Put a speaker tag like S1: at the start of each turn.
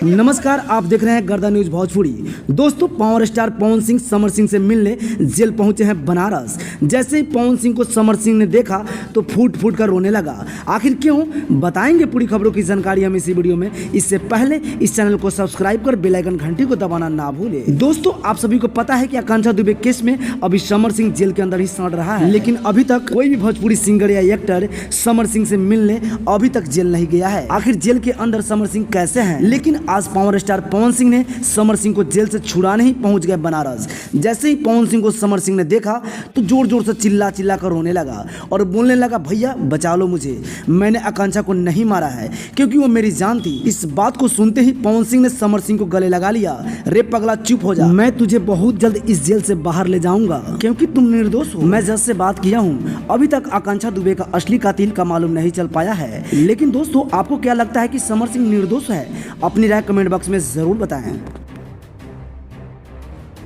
S1: नमस्कार, आप देख रहे हैं गर्दा न्यूज भोजपुरी। दोस्तों, पावर स्टार पवन सिंह समर सिंह से मिलने जेल पहुंचे हैं बनारस। जैसे ही पवन सिंह को समर सिंह ने देखा तो फूट फूट कर रोने लगा। आखिर क्यों, बताएंगे पूरी खबरों की जानकारी हम इसी वीडियो में। इससे पहले इस चैनल को सब्सक्राइब कर बेल आइकन घंटी को दबाना ना भूलें। दोस्तों, आप सभी को पता है कि आकांक्षा दुबे केस में अभी समर सिंह जेल के अंदर ही सड़ रहा है, लेकिन अभी तक कोई भी भोजपुरी सिंगर या एक्टर समर सिंह से मिलने अभी तक जेल नहीं गया है। आखिर जेल के अंदर समर सिंह कैसे हैं? लेकिन आज पावर स्टार पवन सिंह ने समर सिंह को जेल से छुड़ाने ही पहुंच गए बनारस। जैसे ही पवन सिंह को समर सिंह ने देखा तो जोर जोर से चिल्ला चिल्ला कर रोने लगा और बोलने लगा, भैया बचा लो मुझे, मैंने आकांक्षा को नहीं मारा है क्योंकि वो मेरी जान थी। इस बात को सुनते ही पवन सिंह ने समर सिंह को गले लगा लिया। रे पगला चुप हो जा, मैं तुझे बहुत जल्द इस जेल से बाहर ले जाऊंगा क्योंकि तुम निर्दोष हो। मैं जज से बात किया हूँ, अभी तक आकांक्षा दुबे का असली कातिल का मालूम नहीं चल पाया है। लेकिन दोस्तों, आपको क्या लगता है कि समर सिंह निर्दोष है? अपनी राय कमेंट बॉक्स में जरूर बताएं।